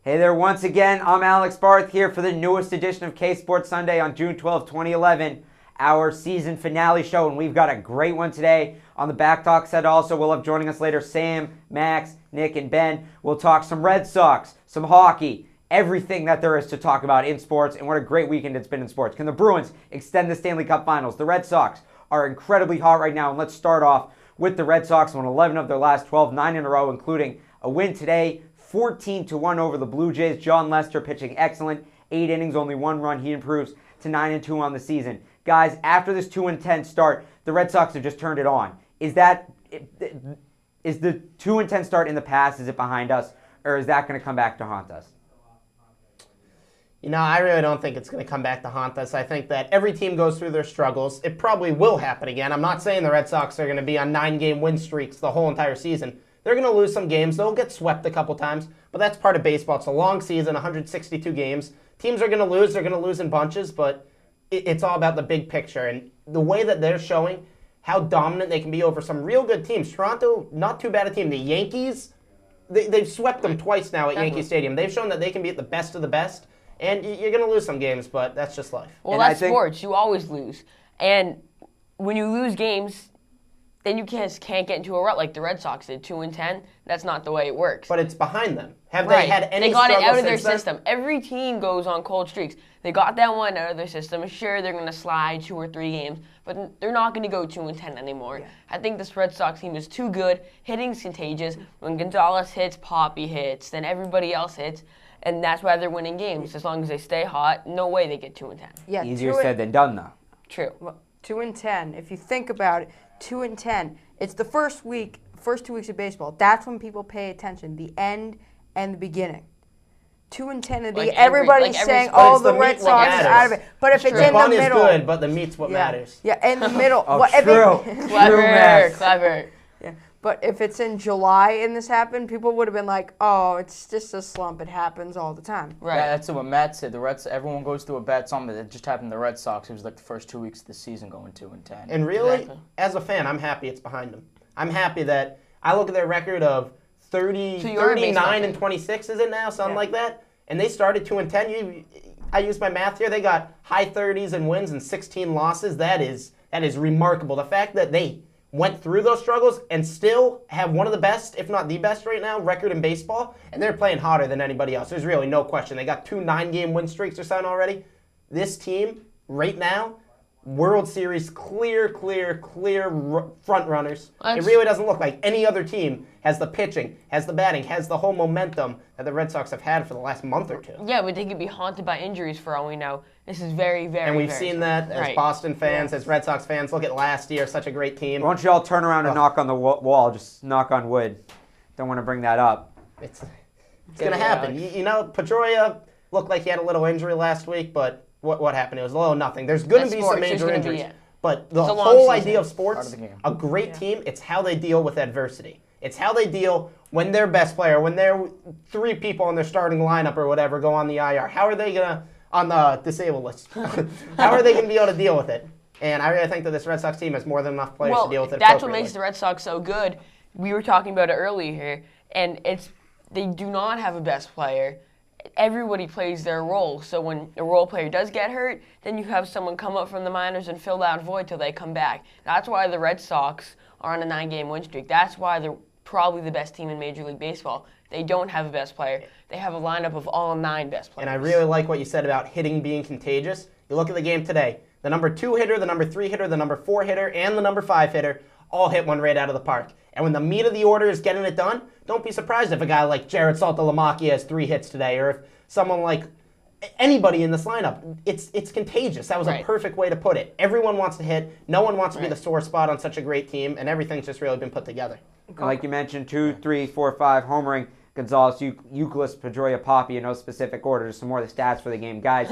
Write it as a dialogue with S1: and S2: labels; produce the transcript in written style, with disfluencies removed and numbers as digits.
S1: Hey there once again, I'm Alex Barth here for the newest edition of K-Sports Sunday on June 12, 2011, our season finale show, and we've got a great one today. On the Back Talk set also, we'll have joining us later Sam, Max, Nick, and Ben. We'll talk some Red Sox, some hockey, everything that there is to talk about in sports, and what a great weekend it's been in sports. Can the Bruins extend the Stanley Cup Finals? The Red Sox are incredibly hot right now, and let's start off with the Red Sox won 11 of their last 12, 9 in a row, including a win today, 14-1 over the Blue Jays. John Lester pitching excellent. 8 innings, only 1 run. He improves to 9-2 on the season. Guys, after this 2-10 start, the Red Sox have just turned it on. Is the 2-10 start in the past? Is it behind us, or is that going to come back to haunt us?
S2: You know, I really don't think it's going to come back to haunt us. I think that every team goes through their struggles. It probably will happen again. I'm not saying the Red Sox are going to be on 9-game win streaks the whole entire season. They're going to lose some games. They'll get swept a couple times, but that's part of baseball. It's a long season, 162 games. Teams are going to lose. They're going to lose in bunches, but it's all about the big picture. And the way that they're showing how dominant they can be over some real good teams. Toronto, not too bad a team. The Yankees, they've swept them twice now at Yankee Stadium. They've shown that they can be at the best of the best, and you're going to lose some games, but that's just life.
S3: Well, that's sports. You always lose. And when you lose games, then you can't get into a rut like the Red Sox did, 2-10. That's not the way it works.
S2: But it's behind them. Have they had any
S3: They got it out of their
S2: then?
S3: system. Every team goes on cold streaks. They got that one out of their system. Sure, they're going to slide 2 or 3 games, but they're not going to go 2-10 anymore. Yeah. I think this Red Sox team is too good. Hitting's contagious. When Gonzalez hits, Poppy hits, then everybody else hits, and that's why they're winning games. As long as they stay hot, no way they get 2-10.
S4: Yeah,
S1: easier said than done, though.
S3: True.
S4: Well, 2-10. If you think about it, 2-10. It's the first 2 weeks of baseball. That's when people pay attention. The end and the beginning. 2-10. Everybody's saying, "Oh, the Red Sox is out of it." But if it's in the middle,
S2: the bun is good, but the meat's what matters.
S4: Yeah, in the middle.
S1: Oh, true.
S3: Clever.
S4: Yeah, but if it's in July and this happened, people would have been like, "Oh, it's just a slump. It happens all the time."
S5: Right. Yeah, that's what Matt said. Everyone goes through a bad slump. It just happened to the Red Sox. It was like the first 2 weeks of the season going 2-10.
S2: And really, as a fan, I'm happy it's behind them. I'm happy that I look at their record of 39-26, is it now? Something like that. And they started 2-10. I used my math here. They got high 30s in wins and 16 losses. That is remarkable. The fact that they went through those struggles and still have one of the best, if not the best right now, record in baseball, and they're playing hotter than anybody else. There's really no question. They got 2 9-game win streaks or something already. This team, right now, World Series clear front runners. It really doesn't look like any other team has the pitching, has the batting, has the whole momentum that the Red Sox have had for the last month or two.
S3: Yeah, but they could be haunted by injuries for all we know. This is very, very,
S2: and we've seen that as Boston fans, as Red Sox fans. Look at last year, such a great team.
S1: Why don't you all turn around and knock on the wall? Just knock on wood. Don't want to bring that up.
S2: It's going to happen. You know, Pedroia looked like he had a little injury last week, but what happened? It was a little nothing. There's going to be some major injuries. But the whole idea of sports, a great team, it's how they deal with adversity. It's how they deal when their best player, when their 3 people in their starting lineup or whatever go on the IR. How are they going to, on the disabled list, how are they going to be able to deal with it? And I really think that this Red Sox team has more than enough players to deal with it
S3: that's what makes the Red Sox so good. We were talking about it earlier here, and they do not have a best player. Everybody plays their role. So when a role player does get hurt, then you have someone come up from the minors and fill that void till they come back. That's why the Red Sox are on a 9-game win streak. That's why they're probably the best team in Major League Baseball. They don't have a best player. They have a lineup of all 9 best players.
S2: And I really like what you said about hitting being contagious. You look at the game today. The number 2 hitter, the number 3 hitter, the number 4 hitter, and the number 5 hitter all hit one right out of the park. And when the meat of the order is getting it done, don't be surprised if a guy like Jared Saltalamacchia has 3 hits today, or if someone like anybody in this lineup. It's contagious. That was a perfect way to put it. Everyone wants to hit. No one wants to be the sore spot on such a great team, and everything's just really been put together.
S1: Like you mentioned, 2, 3, 4, 5 homering. Gonzalez, Youkilis, Pedroia, Poppy in no specific order. Just some more of the stats for the game. Guys,